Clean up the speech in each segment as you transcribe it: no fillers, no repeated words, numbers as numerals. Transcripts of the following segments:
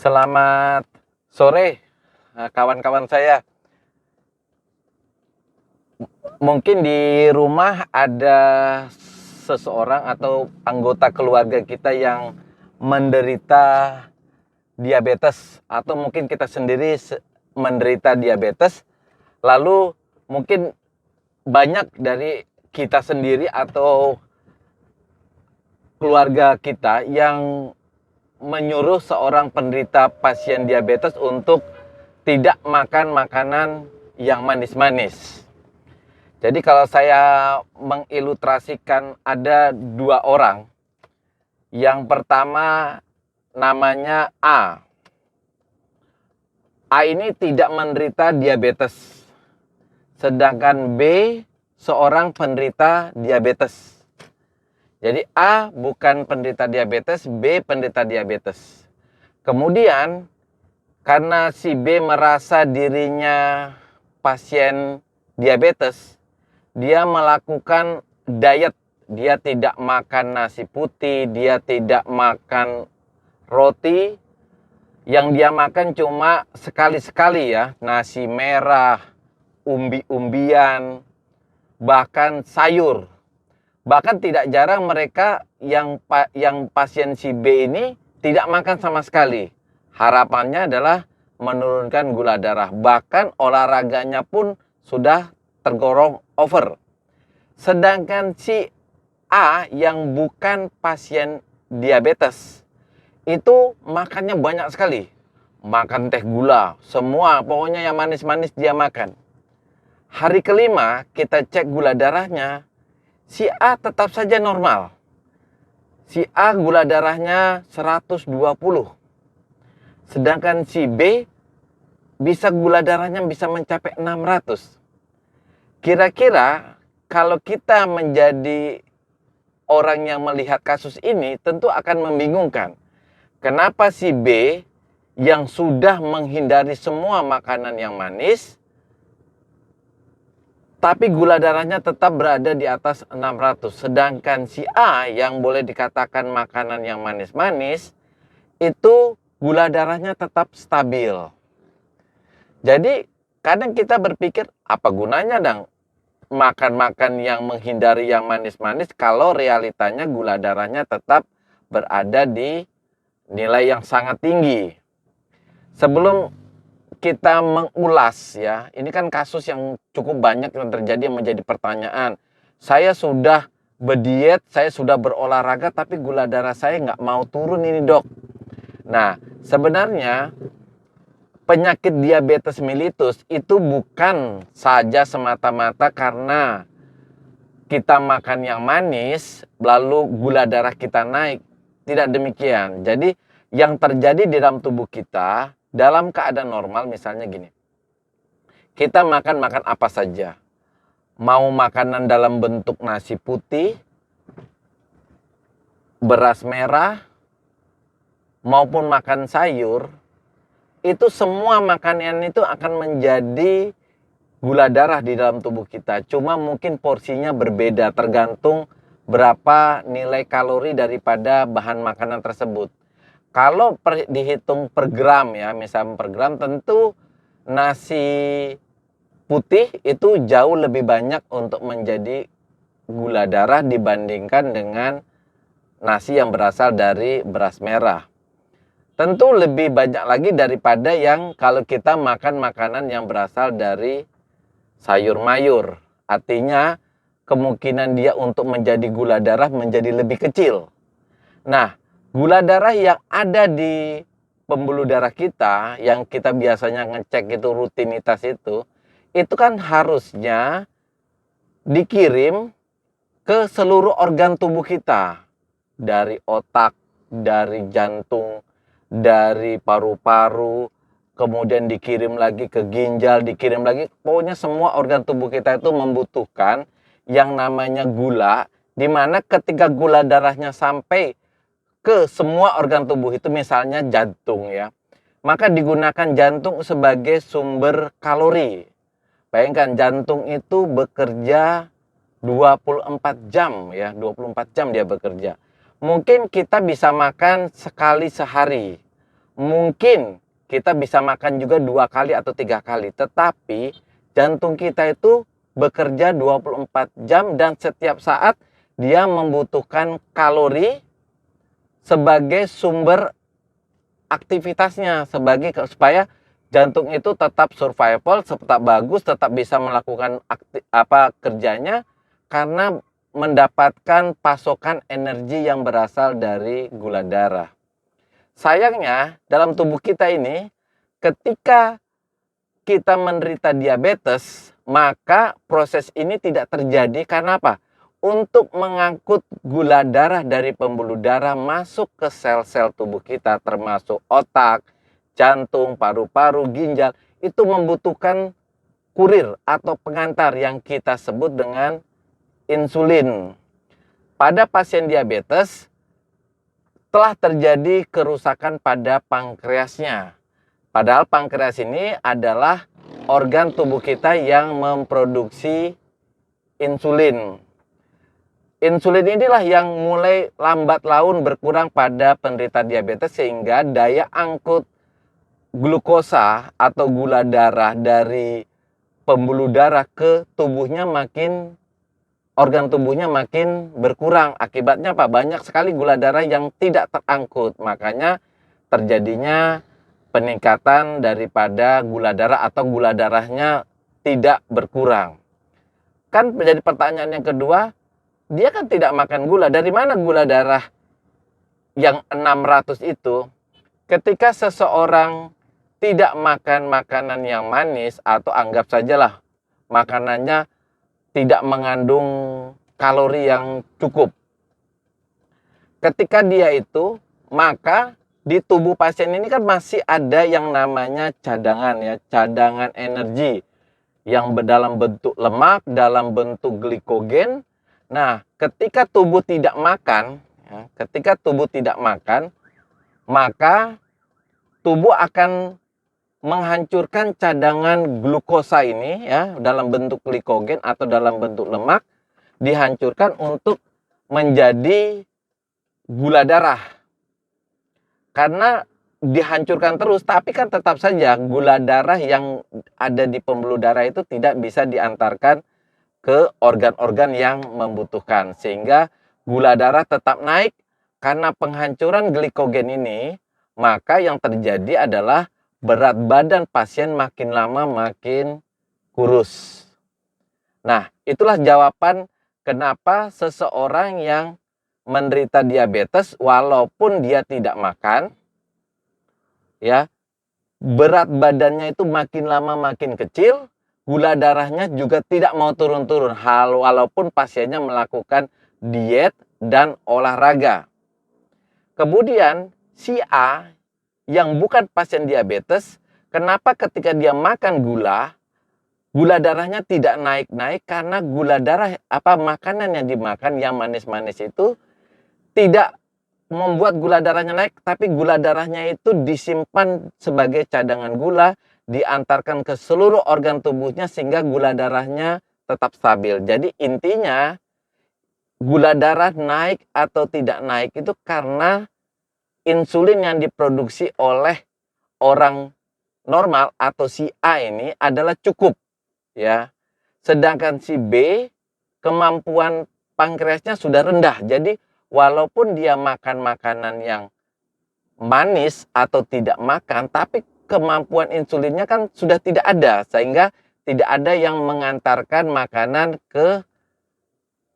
Selamat sore, kawan-kawan saya. Mungkin di rumah ada seseorang atau anggota keluarga kita yang menderita diabetes, atau mungkin kita sendiri menderita diabetes. Lalu mungkin banyak dari kita sendiri atau keluarga kita yang menyuruh seorang penderita pasien diabetes untuk tidak makan makanan yang manis-manis. Jadi kalau saya mengilustrasikan, ada dua orang. Yang pertama namanya A. A ini tidak menderita diabetes. Sedangkan B seorang penderita diabetes. Jadi A bukan penderita diabetes, B penderita diabetes. Kemudian karena si B merasa dirinya pasien diabetes, dia melakukan diet. Dia tidak makan nasi putih, dia tidak makan roti. Yang dia makan cuma sekali-sekali ya, nasi merah, umbi-umbian, bahkan sayur. Bahkan tidak jarang mereka yang pasien si B ini tidak makan sama sekali. Harapannya adalah menurunkan gula darah. Bahkan olahraganya pun sudah tergolong over. Sedangkan si A yang bukan pasien diabetes itu makannya banyak sekali. Makan teh gula, semua pokoknya yang manis-manis dia makan. Hari kelima kita cek gula darahnya, si A tetap saja normal. Si A gula darahnya 120. Sedangkan si B bisa gula darahnya bisa mencapai 600. Kira-kira kalau kita menjadi orang yang melihat kasus ini tentu akan membingungkan. Kenapa si B yang sudah menghindari semua makanan yang manis, tapi gula darahnya tetap berada di atas 600. Sedangkan si A yang boleh dikatakan makanan yang manis-manis, itu gula darahnya tetap stabil. Jadi kadang kita berpikir, apa gunanya dong makan-makan yang menghindari yang manis-manis kalau realitanya gula darahnya tetap berada di nilai yang sangat tinggi. Sebelum kita mengulas ya, ini kan kasus yang cukup banyak yang terjadi, yang menjadi pertanyaan. Saya sudah berdiet, saya sudah berolahraga, tapi gula darah saya nggak mau turun ini dok. Nah, sebenarnya penyakit diabetes mellitus itu bukan saja semata-mata karena kita makan yang manis, lalu gula darah kita naik. Tidak demikian. Jadi yang terjadi di dalam tubuh kita, dalam keadaan normal misalnya gini, kita makan apa saja, mau makanan dalam bentuk nasi putih, beras merah, maupun makan sayur, itu semua makanan itu akan menjadi gula darah di dalam tubuh kita. Cuma mungkin porsinya berbeda tergantung berapa nilai kalori daripada bahan makanan tersebut. Kalau dihitung per gram ya, misalnya per gram, tentu nasi putih itu jauh lebih banyak untuk menjadi gula darah dibandingkan dengan nasi yang berasal dari beras merah. Tentu lebih banyak lagi daripada yang kalau kita makan makanan yang berasal dari sayur mayur. Artinya kemungkinan dia untuk menjadi gula darah menjadi lebih kecil. Nah, gula darah yang ada di pembuluh darah kita, yang kita biasanya ngecek itu rutinitas itu kan harusnya dikirim ke seluruh organ tubuh kita. Dari otak, dari jantung, dari paru-paru, kemudian dikirim lagi ke ginjal, dikirim lagi. Pokoknya semua organ tubuh kita itu membutuhkan yang namanya gula, di mana ketika gula darahnya sampai ke semua organ tubuh itu, misalnya jantung ya, maka digunakan jantung sebagai sumber kalori. Bayangkan jantung itu bekerja 24 jam ya, 24 jam dia bekerja. Mungkin kita bisa makan sekali sehari, mungkin kita bisa makan juga 2 kali atau 3 kali, tetapi jantung kita itu bekerja 24 jam dan setiap saat dia membutuhkan kalori sebagai sumber aktivitasnya, supaya jantung itu tetap survival, tetap bagus, tetap bisa melakukan kerjanya karena mendapatkan pasokan energi yang berasal dari gula darah. Sayangnya dalam tubuh kita ini, ketika kita menderita diabetes, maka proses ini tidak terjadi karena apa? Untuk mengangkut gula darah dari pembuluh darah masuk ke sel-sel tubuh kita, termasuk otak, jantung, paru-paru, ginjal, itu membutuhkan kurir atau pengantar yang kita sebut dengan insulin. Pada pasien diabetes, telah terjadi kerusakan pada pankreasnya. Padahal pankreas ini adalah organ tubuh kita yang memproduksi insulin. Insulin inilah yang mulai lambat laun berkurang pada penderita diabetes sehingga daya angkut glukosa atau gula darah dari pembuluh darah ke tubuhnya organ tubuhnya makin berkurang. Akibatnya apa? Banyak sekali gula darah yang tidak terangkut. Makanya terjadinya peningkatan daripada gula darah atau gula darahnya tidak berkurang. Kan menjadi pertanyaan yang kedua, dia kan tidak makan gula. Dari mana gula darah yang 600 itu? Ketika seseorang tidak makan makanan yang manis atau anggap sajalah makanannya tidak mengandung kalori yang cukup. Ketika dia itu, maka di tubuh pasien ini kan masih ada yang namanya cadangan cadangan energi yang dalam bentuk lemak, dalam bentuk glikogen. Nah, ketika tubuh tidak makan, maka tubuh akan menghancurkan cadangan glukosa ini dalam bentuk glikogen atau dalam bentuk lemak, dihancurkan untuk menjadi gula darah. Karena dihancurkan terus, tapi kan tetap saja gula darah yang ada di pembuluh darah itu tidak bisa diantarkan ke organ-organ yang membutuhkan. Sehingga gula darah tetap naik karena penghancuran glikogen ini, maka yang terjadi adalah berat badan pasien makin lama makin kurus. Nah, itulah jawaban kenapa seseorang yang menderita diabetes walaupun dia tidak makan, berat badannya itu makin lama makin kecil, gula darahnya juga tidak mau turun-turun walaupun pasiennya melakukan diet dan olahraga. Kemudian si A yang bukan pasien diabetes, kenapa ketika dia makan gula darahnya tidak naik-naik? Karena gula darah makanan yang dimakan yang manis-manis itu tidak membuat gula darahnya naik, tapi gula darahnya itu disimpan sebagai cadangan gula, diantarkan ke seluruh organ tubuhnya sehingga gula darahnya tetap stabil. Jadi intinya gula darah naik atau tidak naik itu karena insulin yang diproduksi oleh orang normal atau si A ini adalah cukup, Sedangkan si B kemampuan pankreasnya sudah rendah. Jadi walaupun dia makan makanan yang manis atau tidak makan, tapi kemampuan insulinnya kan sudah tidak ada, sehingga tidak ada yang mengantarkan makanan ke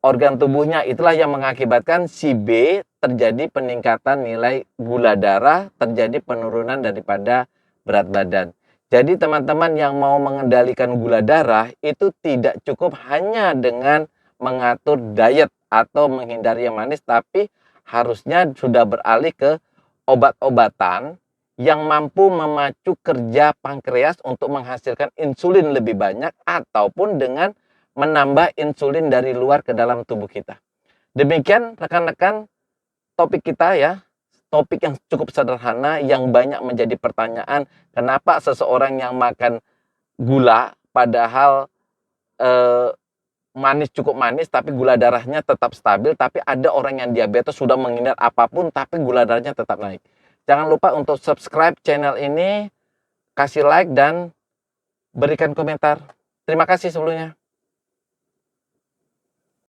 organ tubuhnya. Itulah yang mengakibatkan si B terjadi peningkatan nilai gula darah, terjadi penurunan daripada berat badan. Jadi teman-teman yang mau mengendalikan gula darah itu tidak cukup hanya dengan mengatur diet atau menghindari yang manis, tapi harusnya sudah beralih ke obat-obatan yang mampu memacu kerja pankreas untuk menghasilkan insulin lebih banyak ataupun dengan menambah insulin dari luar ke dalam tubuh kita. Demikian rekan-rekan topik kita topik yang cukup sederhana yang banyak menjadi pertanyaan, kenapa seseorang yang makan gula padahal cukup manis tapi gula darahnya tetap stabil, tapi ada orang yang diabetes sudah menghindar apapun tapi gula darahnya tetap naik. Jangan lupa untuk subscribe channel ini, kasih like dan berikan komentar. Terima kasih sebelumnya.